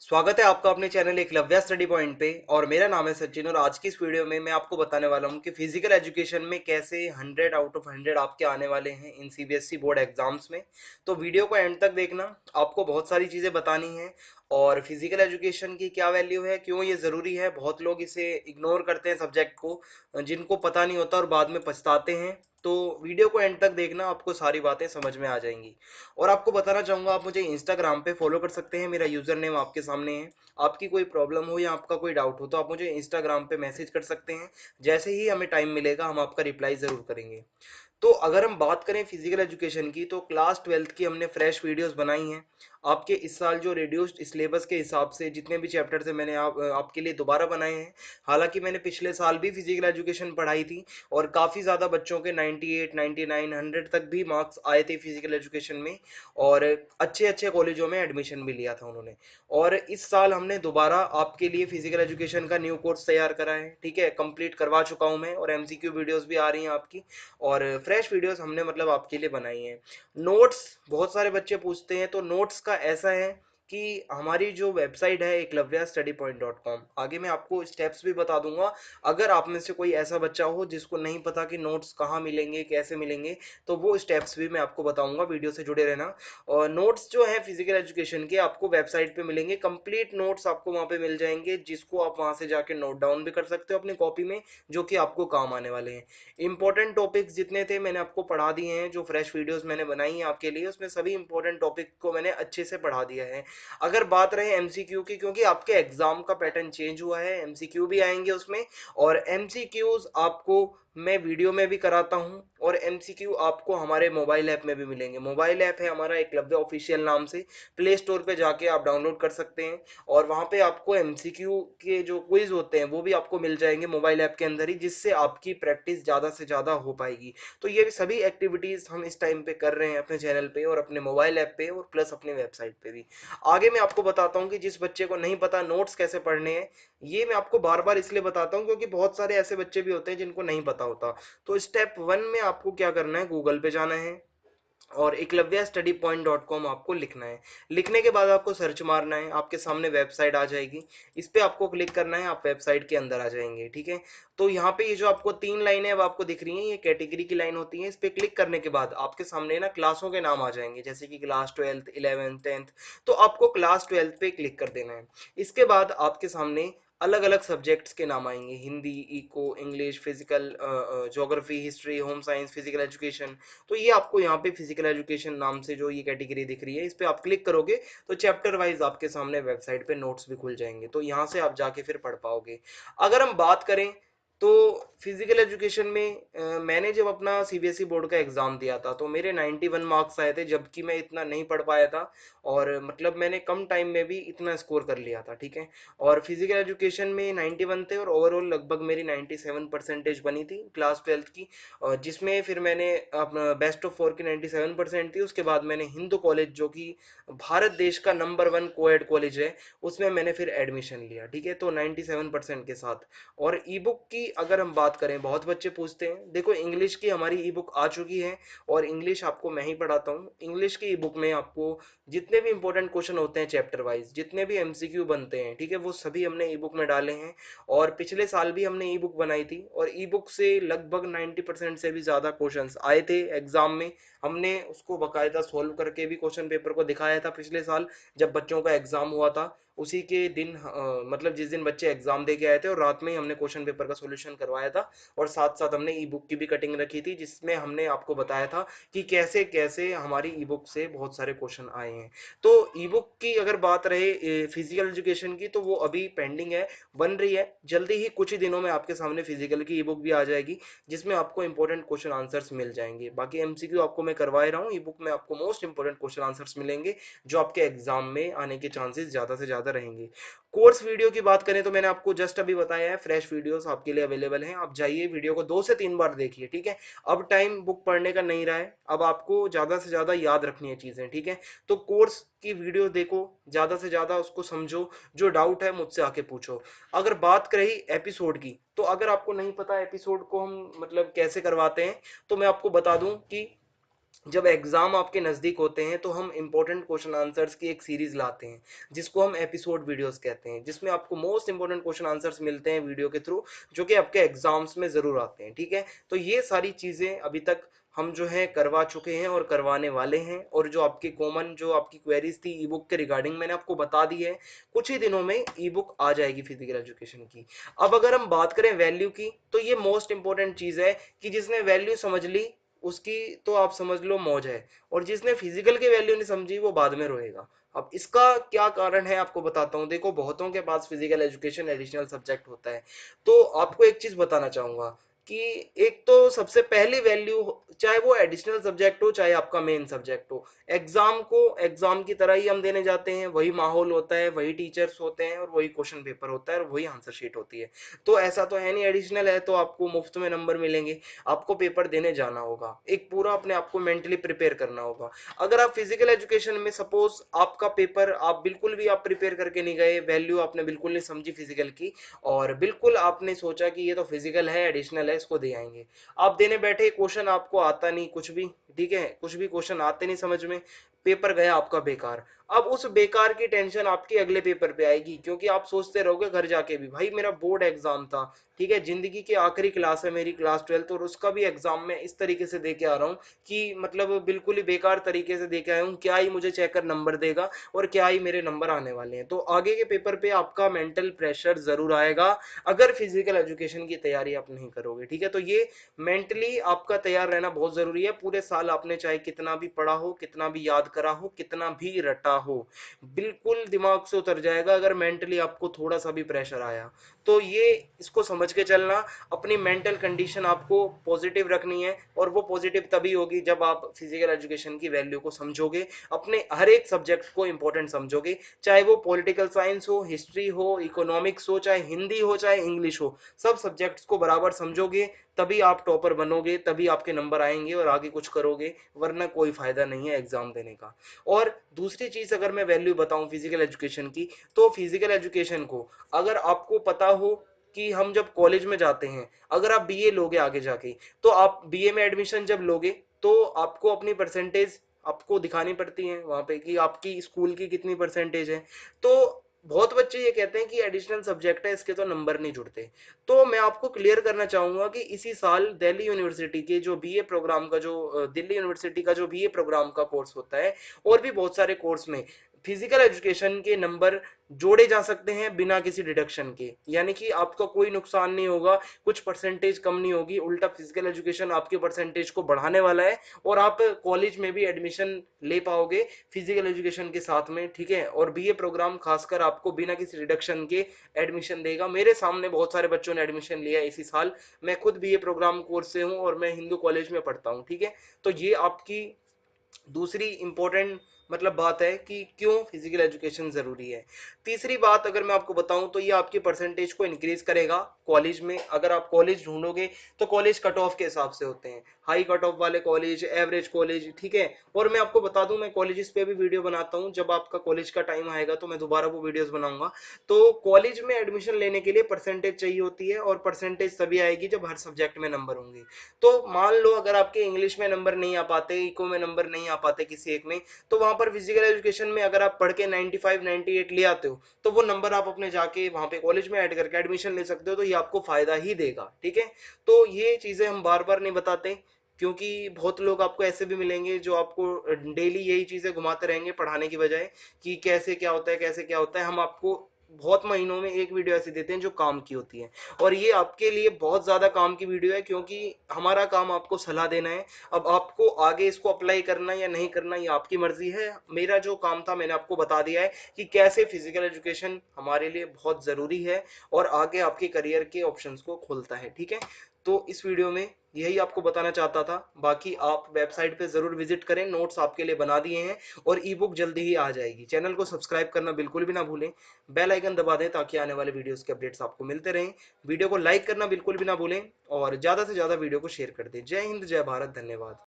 स्वागत है आपका अपने चैनल एकलव्य स्टडी पॉइंट पे। और मेरा नाम है सचिन। और आज की इस वीडियो में मैं आपको बताने वाला हूँ कि फिजिकल एजुकेशन में कैसे 100 आउट ऑफ 100 आपके आने वाले हैं इन सीबीएसई बोर्ड एग्जाम्स में। तो वीडियो को एंड तक देखना, आपको बहुत सारी चीज़ें बतानी है। और फिजिकल एजुकेशन की क्या वैल्यू है, क्यों ये ज़रूरी है, बहुत लोग इसे इग्नोर करते हैं सब्जेक्ट को, जिनको पता नहीं होता और बाद में पछताते हैं। तो वीडियो को एंड तक देखना, आपको सारी बातें समझ में आ जाएंगी। और आपको बताना चाहूंगा, आप मुझे इंस्टाग्राम पे फॉलो कर सकते हैं, मेरा यूजर नेम आपके सामने है। आपकी कोई प्रॉब्लम हो या आपका कोई डाउट हो तो आप मुझे इंस्टाग्राम पे मैसेज कर सकते हैं। जैसे ही हमें टाइम मिलेगा हम आपका रिप्लाई जरूर करेंगे। तो अगर हम बात करें फिजिकल एजुकेशन की, तो क्लास 12th की हमने फ्रेश वीडियोस बनाई हैं। आपके इस साल जो रिड्यूस्ड सिलेबस के हिसाब से जितने भी चैप्टर्स हैं मैंने आपके लिए दोबारा बनाए हैं। हालांकि मैंने पिछले साल भी फिजिकल एजुकेशन पढ़ाई थी और काफ़ी ज़्यादा बच्चों के 98 99 100 तक भी मार्क्स आए थे फिजिकल एजुकेशन में। और अच्छे अच्छे कॉलेजों में एडमिशन भी लिया था उन्होंने। और इस साल हमने दोबारा आपके लिए फिजिकल एजुकेशन का न्यू कोर्स तैयार करा है, ठीक है, कंप्लीट करवा चुका हूं मैं, और एमसीक्यू वीडियोस भी आ रही हैं आपकी। और फ्रेश वीडियोस हमने मतलब आपके लिए बनाई हैं। नोट्स बहुत सारे बच्चे पूछते हैं, तो नोट्स का ऐसा है कि हमारी जो वेबसाइट है eklavyastudypoint.com, आगे मैं आपको स्टेप्स भी बता दूंगा। अगर आप में से कोई ऐसा बच्चा हो जिसको नहीं पता कि नोट्स कहाँ मिलेंगे, कैसे मिलेंगे, तो वो स्टेप्स भी मैं आपको बताऊंगा, वीडियो से जुड़े रहना। और नोट्स जो है फिजिकल एजुकेशन के आपको वेबसाइट पे मिलेंगे, कंप्लीट नोट्स आपको वहाँ पे मिल जाएंगे, जिसको आप वहाँ से जाके नोट डाउन भी कर सकते हो अपनी कॉपी में, जो कि आपको काम आने वाले हैं। इंपॉर्टेंट टॉपिक्स जितने थे मैंने आपको पढ़ा दिए हैं, जो फ्रेश वीडियोस मैंने बनाई हैं आपके लिए उसमें सभी इंपॉर्टेंट टॉपिक को मैंने अच्छे से पढ़ा दिया है। अगर बात रहे एमसीक्यू की, क्योंकि आपके एग्जाम का पैटर्न चेंज हुआ है, एमसीक्यू भी आएंगे उसमें। और एमसीक्यूज आपको मैं वीडियो में भी कराता हूं, और एमसीक्यू आपको हमारे मोबाइल ऐप में भी मिलेंगे। मोबाइल ऐप है हमारा एकलव्य ऑफिशियल नाम से, प्ले स्टोर पे जाके आप डाउनलोड कर सकते हैं। और वहां पे आपको एमसीक्यू के जो क्विज होते हैं वो भी आपको मिल जाएंगे मोबाइल ऐप के अंदर ही, जिससे आपकी प्रैक्टिस ज्यादा से ज्यादा हो पाएगी। तो ये सभी एक्टिविटीज हम इस टाइम पे कर रहे हैं अपने चैनल पे और अपने मोबाइल ऐप पे और प्लस अपने वेबसाइट पे भी। आगे मैं आपको बताता हूँ कि जिस बच्चे को नहीं पता नोट्स कैसे पढ़ने हैं, ये मैं आपको बार बार इसलिए बताता हूँ क्योंकि बहुत सारे ऐसे बच्चे भी होते हैं जिनको नहीं पता होता। तो स्टेप 1 में आपको क्या करना है, गूगल पे जाना है और eklavyastudypoint.com आपको लिखना है। लिखने के बाद आपको सर्च मारना है, आपके सामने वेबसाइट आ जाएगी। इस पे आपको क्लिक करना है, आप वेबसाइट के अंदर आ जाएंगे, ठीक है। तो यहाँ पे ये जो आपको 3 लाइनें अब आपको दिख रही हैं, ये कैटेगरी की लाइन होती है। इस पे क्लिक करने के बाद आपके सामने ना क्लासों के नाम आ जाएंगे, जैसे कि क्लास 12th 11th 10th। तो आपको क्लास 12th पे क्लिक कर देना है। इसके बाद आपके सामने अलग अलग सब्जेक्ट्स के नाम आएंगे, Hindi, eco, English, physical, geography, history, home science, physical education. तो ये आपको यहाँ पे फिजिकल एजुकेशन नाम से जो ये कैटेगरी दिख रही है, इस पे आप क्लिक करोगे तो चैप्टर वाइज आपके सामने वेबसाइट पे नोट्स भी खुल जाएंगे, तो यहाँ से आप जाके फिर पढ़ पाओगे। अगर हम बात करें तो फिजिकल एजुकेशन में मैंने जब अपना सीबीएसई बोर्ड का एग्जाम दिया था तो मेरे 91 मार्क्स आए थे, जबकि मैं इतना नहीं पढ़ पाया था। और मतलब मैंने कम टाइम में भी इतना स्कोर कर लिया था, ठीक है। और फिजिकल एजुकेशन में 91 थे और ओवरऑल लगभग मेरी 97 परसेंटेज बनी थी क्लास 12th की। जिसमें फिर मैंने अपना बेस्ट ऑफ 4 की 97% थी। उसके बाद मैंने हिंदू कॉलेज, जो कि भारत देश का नंबर 1 कोएड कॉलेज है, उसमें मैंने फिर एडमिशन लिया, ठीक है, तो 97% के साथ। और ई बुक की अगर हम बात करें, बहुत बच्चे पूछते हैं, देखो इंग्लिश की हमारी ई बुक आ चुकी है और इंग्लिश आपको मैं ही पढ़ाता हूँ। इंग्लिश की ई बुक में आपको जितने भी इंपॉर्टेंट क्वेश्चन होते हैं चैप्टर वाइज, जितने भी एमसीक्यू बनते हैं, ठीक है, वो सभी हमने ई बुक में डाले हैं। और पिछले साल भी हमने ई बुक बनाई थी और ई बुक से लगभग 90% से भी ज्यादा क्वेश्चंस आए थे एग्जाम में। हमने उसको बकायदा सोल्व करके भी क्वेश्चन पेपर को दिखाया था पिछले साल, जब बच्चों का एग्जाम हुआ था। उसी के दिन मतलब जिस दिन बच्चे एग्जाम दे के आए थे और रात में ही हमने क्वेश्चन पेपर का सॉल्यूशन करवाया था। और साथ साथ हमने ई बुक की भी कटिंग रखी थी, जिसमें हमने आपको बताया था कि कैसे कैसे हमारी ई बुक से बहुत सारे क्वेश्चन आए हैं। तो ई बुक की अगर बात रहे फिजिकल एजुकेशन की, तो वो अभी पेंडिंग है, बन रही है। जल्दी ही कुछ ही दिनों में आपके सामने फिजिकल की ई बुक भी आ जाएगी, जिसमें आपको इंपॉर्टेंट क्वेश्चन आंसर्स मिल जाएंगे। बाकी एमसीक्यू आपको मैं करवा ही रहा हूँ, ई बुक में आपको मोस्ट इंपॉर्टेंट क्वेश्चन आंसर्स मिलेंगे, जो आपके एग्जाम में आने के चांसेस ज्यादा से ज्यादा रहेंगे। कोर्स वीडियो की बात करें तो मैंने आपको जस्ट अभी बताया है, फ्रेश वीडियोस आपके लिए अवेलेबल हैं। आप जाइए, वीडियो को 2 से 3 बार देखिए, ठीक है। अब टाइम बुक पढ़ने का नहीं रहा है, अब आपको ज्यादा से ज्यादा याद रखनी है चीजें, ठीक है। तो कोर्स की वीडियो देखो, ज्यादा से ज्यादा उसको समझो, जो डाउट है मुझसे आके पूछो। अगर बात रही एपिसोड की, तो अगर आपको नहीं पता एपिसोड को हम मतलब कैसे करवाते हैं, तो मैं आपको बता दूं कि जब एग्जाम आपके नज़दीक होते हैं तो हम इंपॉर्टेंट क्वेश्चन आंसर्स की एक सीरीज लाते हैं, जिसको हम एपिसोड वीडियोस कहते हैं, जिसमें आपको मोस्ट इंपॉर्टेंट क्वेश्चन आंसर्स मिलते हैं वीडियो के थ्रू, जो कि आपके एग्जाम्स में ज़रूर आते हैं। ठीक है, तो ये सारी चीज़ें अभी तक हम जो है करवा चुके हैं और करवाने वाले हैं। और जो आपकी कॉमन जो आपकी क्वेरीज थी ई बुक के रिगार्डिंग, मैंने आपको बता दी है। कुछ ही दिनों में ई बुक आ जाएगी फिजिकल एजुकेशन की। अब अगर हम बात करें वैल्यू की, तो ये मोस्ट इंपॉर्टेंट चीज़ है कि जिसने वैल्यू समझ ली उसकी तो आप समझ लो मौज है, और जिसने फिजिकल की वैल्यू नहीं समझी वो बाद में रोएगा। अब इसका क्या कारण है आपको बताता हूँ। देखो, बहुतों के पास फिजिकल एजुकेशन एडिशनल सब्जेक्ट होता है। तो आपको एक चीज बताना चाहूंगा कि एक तो सबसे पहली वैल्यू, चाहे वो एडिशनल सब्जेक्ट हो चाहे आपका मेन सब्जेक्ट हो, एग्जाम को एग्जाम की तरह ही हम देने जाते हैं। वही माहौल होता है, वही टीचर्स होते हैं, और वही क्वेश्चन पेपर होता है, और वही आंसर शीट होती है। तो ऐसा तो है नहीं एडिशनल है तो आपको मुफ्त में नंबर मिलेंगे। आपको पेपर देने जाना होगा, एक पूरा अपने आप को मेंटली प्रिपेयर करना होगा। अगर आप फिजिकल एजुकेशन में सपोज आपका पेपर आप बिल्कुल भी आप प्रिपेयर करके नहीं गए, वैल्यू आपने बिल्कुल नहीं समझी फिजिकल की, और बिल्कुल आपने सोचा कि ये तो फिजिकल है एडिशनल है इसको दे आएंगे, आप देने बैठे, क्वेश्चन आपको आता नहीं कुछ भी, ठीक है, कुछ भी क्वेश्चन आते नहीं समझ में, पेपर गया आपका बेकार। अब उस बेकार की टेंशन आपके अगले पेपर पे आएगी, क्योंकि आप सोचते रहोगे घर जाके भी, भाई मेरा बोर्ड एग्जाम था, ठीक है, जिंदगी की आखिरी क्लास है मेरी, क्लास 12th, और उसका भी एग्जाम मैं इस तरीके से दे के आ रहा हूँ कि मतलब बिल्कुल ही बेकार तरीके से दे के आया हूँ, क्या ही मुझे चेक कर नंबर देगा और क्या ही मेरे नंबर आने वाले हैं। तो आगे के पेपर पे आपका मेंटल प्रेशर जरूर आएगा अगर फिजिकल एजुकेशन की तैयारी आप नहीं करोगे। ठीक है, तो ये मेंटली आपका तैयार रहना बहुत जरूरी है। पूरे साल आपने चाहे कितना भी पढ़ा हो, कितना भी याद करा हो, कितना भी रटा हो, बिल्कुल दिमाग से उतर जाएगा अगर मेंटली आपको थोड़ा सा भी प्रेशर आया। तो ये इसको समझ के चलना, अपनी मेंटल कंडीशन आपको पॉजिटिव रखनी है, और वो पॉजिटिव तभी होगी जब आप फिजिकल एजुकेशन की वैल्यू को समझोगे, अपने हर एक सब्जेक्ट को इंपॉर्टेंट समझोगे, चाहे वो पॉलिटिकल साइंस हो, हिस्ट्री हो, इकोनॉमिक्स हो, चाहे हिंदी हो, चाहे इंग्लिश हो, सब सब्जेक्ट्स को बराबर समझोगे, तभी आप टॉपर बनोगे, तभी आपके नंबर आएंगे और आगे कुछ करोगे, वरना कोई फायदा नहीं है एग्जाम देने का। और दूसरी चीज अगर मैं वैल्यू बताऊं फिजिकल एजुकेशन की, तो फिजिकल एजुकेशन को अगर आपको पता हो कि हम जब कॉलेज में जाते हैं, अगर आप बीए लोगे आगे जाके, तो आप बीए में एडमिशन जब लोगे तो आपको अपनी परसेंटेज आपको दिखानी पड़ती है वहां पे कि आपकी स्कूल की कितनी परसेंटेज है। तो बहुत बच्चे ये कहते हैं कि एडिशनल सब्जेक्ट है इसके तो नंबर नहीं जुड़ते। तो मैं आपको क्लियर करना चाहूंगा कि इसी साल दिल्ली यूनिवर्सिटी के जो बीए प्रोग्राम का जो दिल्ली यूनिवर्सिटी का जो बीए प्रोग्राम का कोर्स होता है, और भी बहुत सारे कोर्स में फिजिकल एजुकेशन के नंबर जोड़े जा सकते हैं बिना किसी डिडक्शन के, यानी कि आपका कोई नुकसान नहीं होगा, कुछ परसेंटेज कम नहीं होगी, उल्टा फिजिकल एजुकेशन आपके परसेंटेज को बढ़ाने वाला है, और आप कॉलेज में भी एडमिशन ले पाओगे फिजिकल एजुकेशन के साथ में। ठीक है, और बीए प्रोग्राम खासकर आपको बिना किसी रिडक्शन के एडमिशन देगा। मेरे सामने बहुत सारे बच्चों ने एडमिशन लिया है इसी साल, मैं खुद बीए प्रोग्राम कोर्स से हूँ और मैं हिंदू कॉलेज में पढ़ता हूँ। ठीक है, तो ये आपकी दूसरी इंपॉर्टेंट मतलब बात है कि क्यों फिजिकल एजुकेशन जरूरी है। तीसरी बात अगर मैं आपको बताऊं तो ये आपकी परसेंटेज को इंक्रीज करेगा कॉलेज में। अगर आप कॉलेज ढूंढोगे तो कॉलेज कट ऑफ के हिसाब से होते हैं, हाई कट ऑफ वाले कॉलेज, एवरेज कॉलेज। ठीक है, और मैं आपको बता दूं मैं कॉलेजेस पे भी वीडियो बनाता हूं, जब आपका कॉलेज का टाइम आएगा तो मैं दोबारा वो वीडियोस बनाऊंगा। तो कॉलेज में एडमिशन लेने के लिए परसेंटेज चाहिए होती है, और परसेंटेज तभी आएगी जब हर सब्जेक्ट में नंबर होंगे। तो मान लो अगर आपके इंग्लिश में नंबर नहीं आ पाते, इको में नंबर नहीं आ पाते किसी एक में, तो वहां पर फिजिकल एजुकेशन में अगर आप पढ़ के 95 98 ले आते हो, तो वो नंबर आप अपने जाके वहां पे कॉलेज में ऐड करके एडमिशन ले सकते हो, तो ये आपको फायदा ही देगा। ठीक है, तो ये चीजें हम बार बार नहीं बताते, क्योंकि बहुत लोग आपको ऐसे भी मिलेंगे जो आपको डेली यही चीजें घुमाते रहेंगे पढ़ाने की बजाय, कि कैसे क्या होता है, कैसे क्या होता है। हम आपको बहुत महीनों में एक वीडियो ऐसी देते हैं जो काम की होती है, और ये आपके लिए बहुत ज्यादा काम की वीडियो है, क्योंकि हमारा काम आपको सलाह देना है। अब आपको आगे इसको अप्लाई करना या नहीं करना ये आपकी मर्जी है। मेरा जो काम था मैंने आपको बता दिया है कि कैसे फिजिकल एजुकेशन हमारे लिए बहुत जरूरी है और आगे आपके करियर के ऑप्शंस को खोलता है। ठीक है, तो इस वीडियो में यही आपको बताना चाहता था। बाकी आप वेबसाइट पे जरूर विजिट करें, नोट्स आपके लिए बना दिए हैं, और ई बुक जल्दी ही आ जाएगी। चैनल को सब्सक्राइब करना बिल्कुल भी ना भूलें, बेल आइकन दबा दें ताकि आने वाले वीडियोस के अपडेट्स आपको मिलते रहें। वीडियो को लाइक करना बिल्कुल भी ना भूलें, और ज्यादा से ज्यादा वीडियो को शेयर कर दें। जय हिंद, जय भारत, धन्यवाद।